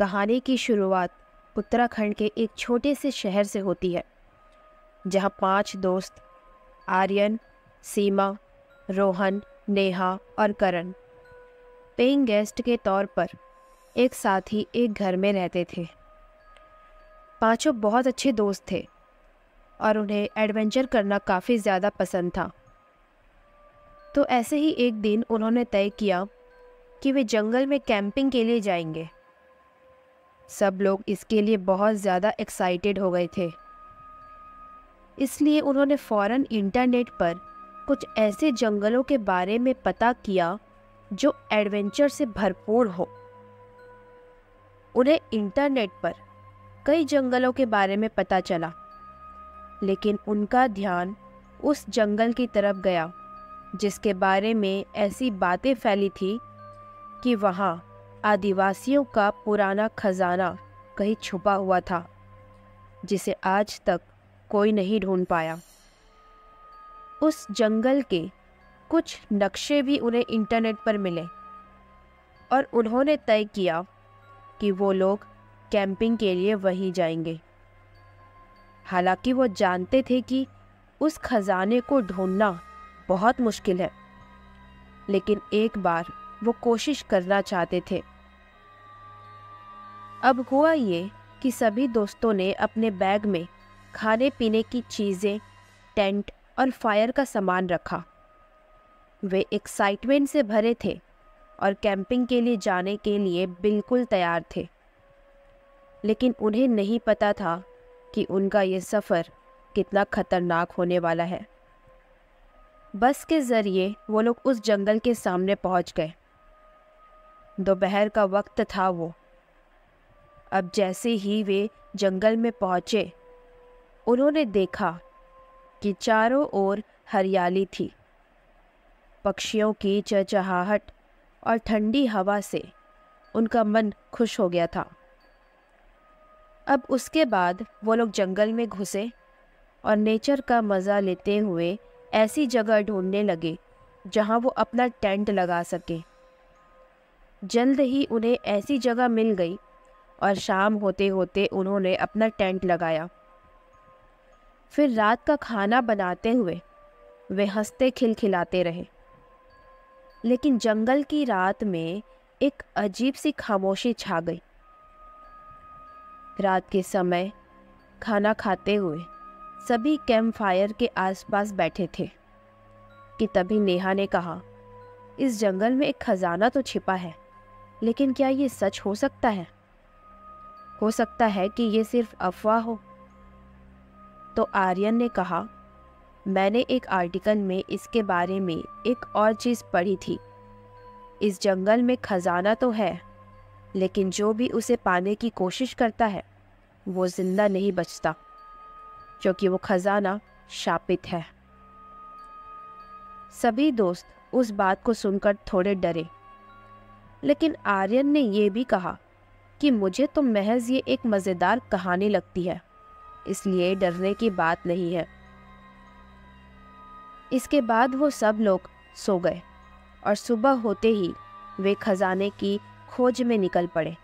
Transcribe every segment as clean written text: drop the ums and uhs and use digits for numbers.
कहानी की शुरुआत उत्तराखंड के एक छोटे से शहर से होती है, जहाँ 5 दोस्त आर्यन, सीमा, रोहन, नेहा और करण पेइंग गेस्ट के तौर पर एक साथ ही एक घर में रहते थे। पांचों बहुत अच्छे दोस्त थे और उन्हें एडवेंचर करना काफ़ी ज़्यादा पसंद था। तो ऐसे ही एक दिन उन्होंने तय किया कि वे जंगल में कैंपिंग के लिए जाएंगे। सब लोग इसके लिए बहुत ज़्यादा एक्साइटेड हो गए थे, इसलिए उन्होंने फ़ौरन इंटरनेट पर कुछ ऐसे जंगलों के बारे में पता किया जो एडवेंचर से भरपूर हो। उन्हें इंटरनेट पर कई जंगलों के बारे में पता चला, लेकिन उनका ध्यान उस जंगल की तरफ गया जिसके बारे में ऐसी बातें फैली थी कि वहाँ आदिवासियों का पुराना खजाना कहीं छुपा हुआ था, जिसे आज तक कोई नहीं ढूंढ पाया। उस जंगल के कुछ नक्शे भी उन्हें इंटरनेट पर मिले और उन्होंने तय किया कि वो लोग कैंपिंग के लिए वहीं जाएंगे। हालांकि वो जानते थे कि उस खजाने को ढूंढना बहुत मुश्किल है, लेकिन एक बार वो कोशिश करना चाहते थे। अब हुआ ये कि सभी दोस्तों ने अपने बैग में खाने पीने की चीज़ें, टेंट और फायर का सामान रखा। वे एक्साइटमेंट से भरे थे और कैंपिंग के लिए जाने के लिए बिल्कुल तैयार थे, लेकिन उन्हें नहीं पता था कि उनका ये सफ़र कितना खतरनाक होने वाला है। बस के ज़रिए वो लोग उस जंगल के सामने पहुंच गए। दोपहर का वक्त था वो। अब जैसे ही वे जंगल में पहुंचे, उन्होंने देखा कि चारों ओर हरियाली थी। पक्षियों की चहचहाहट और ठंडी हवा से उनका मन खुश हो गया था। अब उसके बाद वो लोग जंगल में घुसे और नेचर का मज़ा लेते हुए ऐसी जगह ढूंढने लगे जहां वो अपना टेंट लगा सके। जल्द ही उन्हें ऐसी जगह मिल गई और शाम होते होते उन्होंने अपना टेंट लगाया। फिर रात का खाना बनाते हुए वे हंसते खिलखिलाते रहे। लेकिन जंगल की रात में एक अजीब सी खामोशी छा गई। रात के समय खाना खाते हुए सभी कैंप फायर के आसपास बैठे थे कि तभी नेहा ने कहा, इस जंगल में एक खजाना तो छिपा है, लेकिन क्या ये सच हो सकता है? हो सकता है कि ये सिर्फ अफवाह हो। तो आर्यन ने कहा, मैंने एक आर्टिकल में इसके बारे में एक और चीज़ पढ़ी थी। इस जंगल में खजाना तो है, लेकिन जो भी उसे पाने की कोशिश करता है वो जिंदा नहीं बचता, क्योंकि वो खजाना शापित है। सभी दोस्त उस बात को सुनकर थोड़े डरे, लेकिन आर्यन ने यह भी कहा कि मुझे तो महज ये एक मज़ेदार कहानी लगती है, इसलिए डरने की बात नहीं है। इसके बाद वो सब लोग सो गए और सुबह होते ही वे खजाने की खोज में निकल पड़े।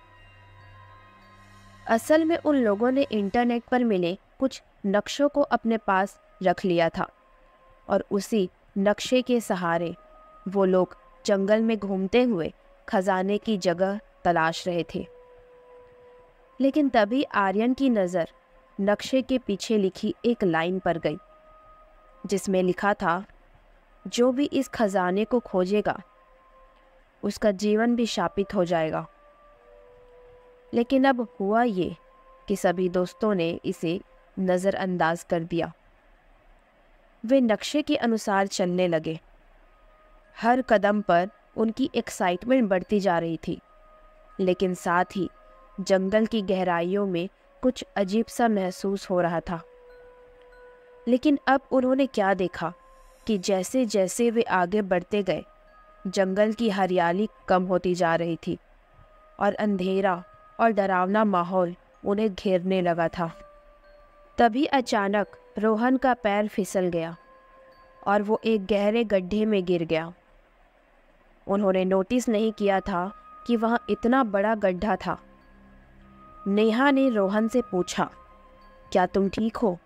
असल में उन लोगों ने इंटरनेट पर मिले कुछ नक्शों को अपने पास रख लिया था और उसी नक्शे के सहारे वो लोग जंगल में घूमते हुए खजाने की जगह तलाश रहे थे। लेकिन तभी आर्यन की नज़र नक्शे के पीछे लिखी एक लाइन पर गई, जिसमें लिखा था, जो भी इस खजाने को खोजेगा उसका जीवन भी शापित हो जाएगा। लेकिन अब हुआ ये कि सभी दोस्तों ने इसे नज़रअंदाज कर दिया। वे नक्शे के अनुसार चलने लगे। हर कदम पर उनकी एक्साइटमेंट बढ़ती जा रही थी, लेकिन साथ ही जंगल की गहराइयों में कुछ अजीब सा महसूस हो रहा था। लेकिन अब उन्होंने क्या देखा कि जैसे जैसे वे आगे बढ़ते गए, जंगल की हरियाली कम होती जा रही थी और अंधेरा और डरावना माहौल उन्हें घेरने लगा था। तभी अचानक रोहन का पैर फिसल गया और वो एक गहरे गड्ढे में गिर गया। उन्होंने नोटिस नहीं किया था कि वहाँ इतना बड़ा गड्ढा था नेहा ने रोहन से पूछा, क्या तुम ठीक हो?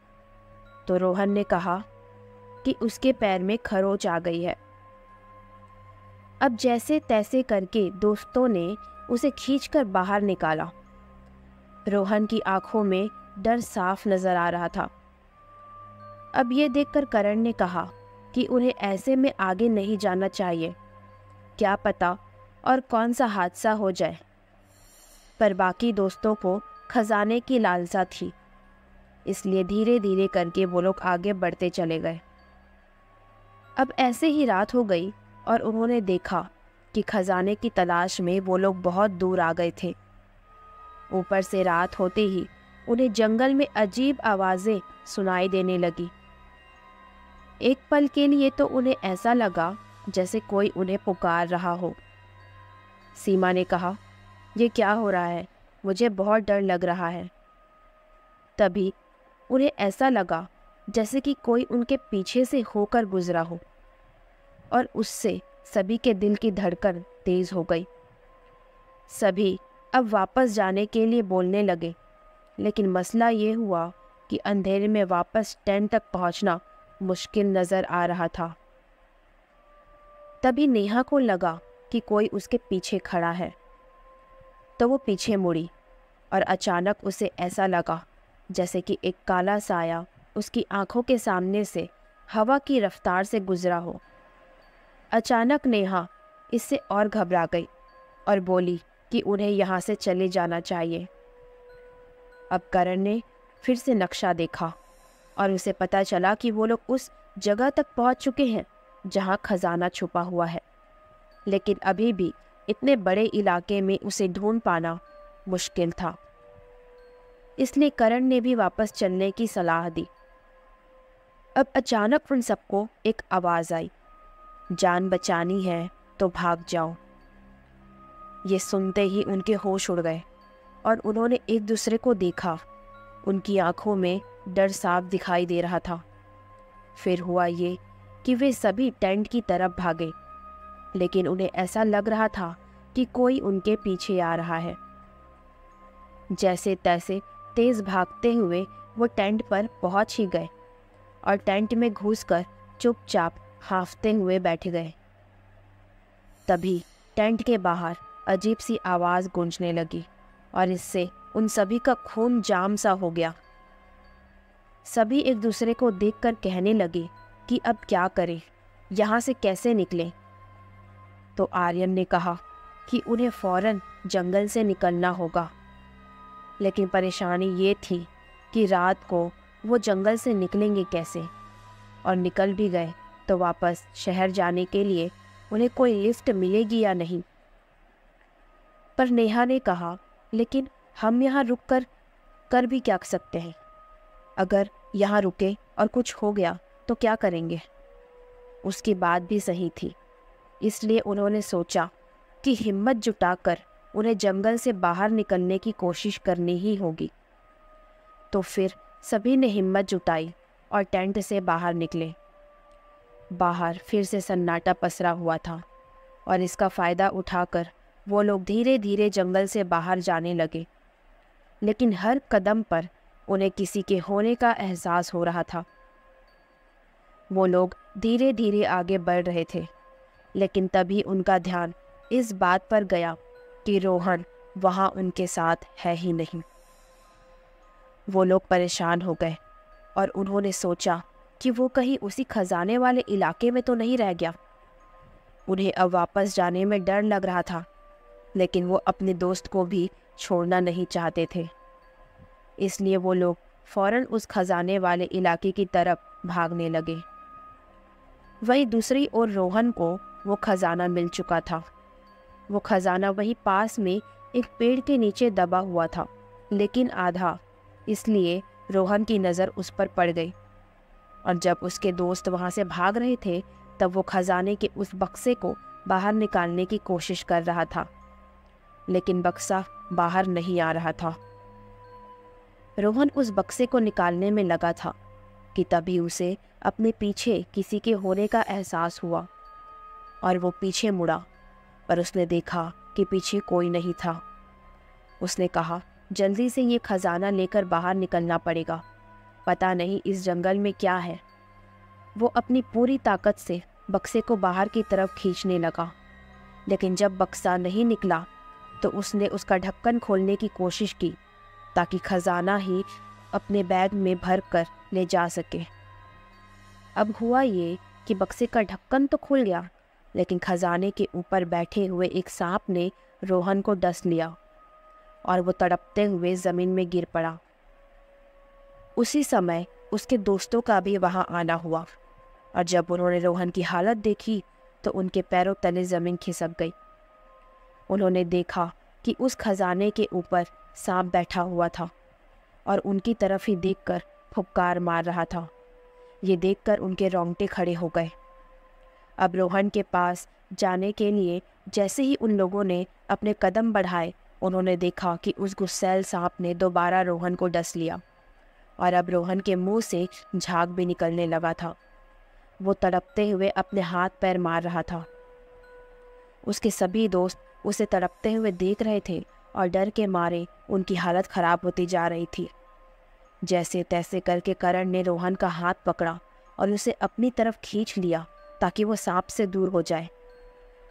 तो रोहन ने कहा कि उसके पैर में खरोंच आ गई है। अब जैसे तैसे करके दोस्तों ने उसे खींचकर बाहर निकाला। रोहन की आंखों में डर साफ नजर आ रहा था। अब ये देखकर करण ने कहा कि उन्हें ऐसे में आगे नहीं जाना चाहिए, क्या पता और कौन सा हादसा हो जाए। पर बाकी दोस्तों को खजाने की लालसा थी, इसलिए धीरे धीरे करके वो लोग आगे बढ़ते चले गए। अब ऐसे ही रात हो गई और उन्होंने देखा कि खजाने की तलाश में वो लोग बहुत दूर आ गए थे। ऊपर से रात होते ही उन्हें जंगल में अजीब आवाज़ें सुनाई देने लगी। एक पल के लिए तो उन्हें ऐसा लगा जैसे कोई उन्हें पुकार रहा हो। सीमा ने कहा, ये क्या हो रहा है? मुझे बहुत डर लग रहा है। तभी उन्हें ऐसा लगा जैसे कि कोई उनके पीछे से होकर गुजरा हो और उससे सभी के दिल की धड़कन तेज हो गई। सभी अब वापस जाने के लिए बोलने लगे, लेकिन मसला ये हुआ कि अंधेरे में वापस टेंट तक पहुंचना मुश्किल नजर आ रहा था। तभी नेहा को लगा कि कोई उसके पीछे खड़ा है, तो वो पीछे मुड़ी और अचानक उसे ऐसा लगा जैसे कि एक काला साया उसकी आंखों के सामने से हवा की रफ्तार से गुजरा हो। अचानक नेहा इससे और घबरा गई और बोली कि उन्हें यहाँ से चले जाना चाहिए। अब करण ने फिर से नक्शा देखा और उसे पता चला कि वो लोग उस जगह तक पहुँच चुके हैं जहाँ खजाना छुपा हुआ है, लेकिन अभी भी इतने बड़े इलाके में उसे ढूंढ पाना मुश्किल था। इसलिए करण ने भी वापस चलने की सलाह दी। अब अचानक उन सबको एक आवाज़ आई, जान बचानी है तो भाग जाओ। ये सुनते ही उनके होश उड़ गए और उन्होंने एक दूसरे को देखा। उनकी आंखों में डर साफ दिखाई दे रहा था। फिर हुआ ये कि वे सभी टेंट की तरफ भागे, लेकिन उन्हें ऐसा लग रहा था कि कोई उनके पीछे आ रहा है। जैसे तैसे तेज भागते हुए वो टेंट पर पहुंच ही गए और टेंट में घुसकर चुपचाप हांफते हुए बैठ गए। तभी टेंट के बाहर अजीब सी आवाज़ गूंजने लगी और इससे उन सभी का खून जाम सा हो गया। सभी एक दूसरे को देखकर कहने लगे कि अब क्या करें, यहाँ से कैसे निकलें। तो आर्यन ने कहा कि उन्हें फौरन जंगल से निकलना होगा, लेकिन परेशानी ये थी कि रात को वो जंगल से निकलेंगे कैसे, और निकल भी गए तो वापस शहर जाने के लिए उन्हें कोई लिफ्ट मिलेगी या नहीं। पर नेहा ने कहा, लेकिन हम यहाँ रुक कर भी क्या सकते हैं? अगर यहाँ रुके और कुछ हो गया तो क्या करेंगे? उसकी बात भी सही थी। इसलिए उन्होंने सोचा कि हिम्मत जुटाकर उन्हें जंगल से बाहर निकलने की कोशिश करनी ही होगी। तो फिर सभी ने हिम्मत जुटाई और टेंट से बाहर निकले। बाहर फिर से सन्नाटा पसरा हुआ था और इसका फ़ायदा उठाकर वो लोग धीरे धीरे जंगल से बाहर जाने लगे, लेकिन हर कदम पर उन्हें किसी के होने का एहसास हो रहा था। वो लोग धीरे धीरे आगे बढ़ रहे थे, लेकिन तभी उनका ध्यान इस बात पर गया कि रोहन वहाँ उनके साथ है ही नहीं। वो लोग परेशान हो गए और उन्होंने सोचा कि वो कहीं उसी खजाने वाले इलाके में तो नहीं रह गया। उन्हें अब वापस जाने में डर लग रहा था, लेकिन वो अपने दोस्त को भी छोड़ना नहीं चाहते थे। इसलिए वो लोग फौरन उस खजाने वाले इलाके की तरफ भागने लगे। वहीं दूसरी ओर रोहन को वो खजाना मिल चुका था। वो खजाना वहीं पास में एक पेड़ के नीचे दबा हुआ था, लेकिन आधा, इसलिए रोहन की नज़र उस पर पड़ गई। और जब उसके दोस्त वहाँ से भाग रहे थे तब वो खजाने के उस बक्से को बाहर निकालने की कोशिश कर रहा था, लेकिन बक्सा बाहर नहीं आ रहा था। रोहन उस बक्से को निकालने में लगा था कि तभी उसे अपने पीछे किसी के होने का एहसास हुआ और वो पीछे मुड़ा, पर उसने देखा कि पीछे कोई नहीं था। उसने कहा, जल्दी से ये खजाना लेकर बाहर निकलना पड़ेगा, पता नहीं इस जंगल में क्या है। वो अपनी पूरी ताकत से बक्से को बाहर की तरफ खींचने लगा, लेकिन जब बक्सा नहीं निकला तो उसने उसका ढक्कन खोलने की कोशिश की ताकि खजाना ही अपने बैग में भर कर ले जा सके। अब हुआ ये कि बक्से का ढक्कन तो खुल गया, लेकिन खजाने के ऊपर बैठे हुए एक सांप ने रोहन को डस लिया और वो तड़पते हुए ज़मीन में गिर पड़ा। उसी समय उसके दोस्तों का भी वहाँ आना हुआ, और जब उन्होंने रोहन की हालत देखी तो उनके पैरों तले ज़मीन खिसक गई। उन्होंने देखा कि उस खजाने के ऊपर सांप बैठा हुआ था और उनकी तरफ ही देखकर फुफकार मार रहा था। ये देखकर उनके रोंगटे खड़े हो गए। अब रोहन के पास जाने के लिए जैसे ही उन लोगों ने अपने कदम बढ़ाए, उन्होंने देखा कि उस गुस्सैल सांप ने दोबारा रोहन को डस लिया और अब रोहन के मुंह से झाग भी निकलने लगा था। वो तड़पते हुए अपने हाथ पैर मार रहा था। उसके सभी दोस्त उसे तड़पते हुए देख रहे थे और डर के मारे उनकी हालत ख़राब होती जा रही थी। जैसे तैसे करके करण ने रोहन का हाथ पकड़ा और उसे अपनी तरफ खींच लिया ताकि वो सांप से दूर हो जाए।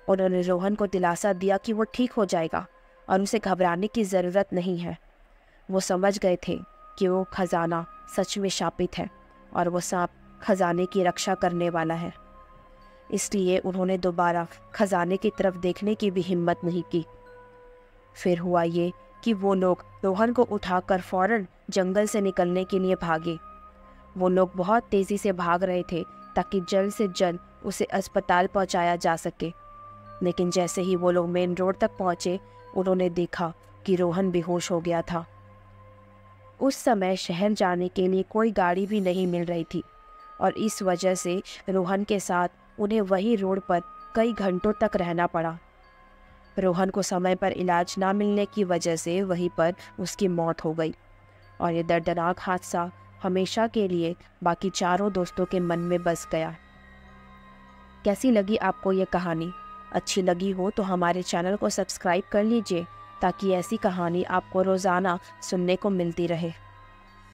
उन्होंने रोहन को दिलासा दिया कि वो ठीक हो जाएगा और उसे घबराने की ज़रूरत नहीं है। वो समझ गए थे कि वो खजाना सच में शापित है और वो सांप खजाने की रक्षा करने वाला है। इसलिए उन्होंने दोबारा खजाने की तरफ देखने की भी हिम्मत नहीं की। फिर हुआ ये कि वो लोग रोहन को उठाकर फौरन जंगल से निकलने के लिए भागे। वो लोग बहुत तेज़ी से भाग रहे थे ताकि जल्द से जल्द उसे अस्पताल पहुंचाया जा सके। लेकिन जैसे ही वो लोग मेन रोड तक पहुंचे, उन्होंने देखा कि रोहन बेहोश हो गया था। उस समय शहर जाने के लिए कोई गाड़ी भी नहीं मिल रही थी और इस वजह से रोहन के साथ उन्हें वही रोड पर कई घंटों तक रहना पड़ा। रोहन को समय पर इलाज ना मिलने की वजह से वहीं पर उसकी मौत हो गई और ये दर्दनाक हादसा हमेशा के लिए बाकी चारों दोस्तों के मन में बस गया। कैसी लगी आपको ये कहानी? अच्छी लगी हो तो हमारे चैनल को सब्सक्राइब कर लीजिए ताकि ऐसी कहानी आपको रोज़ाना सुनने को मिलती रहे।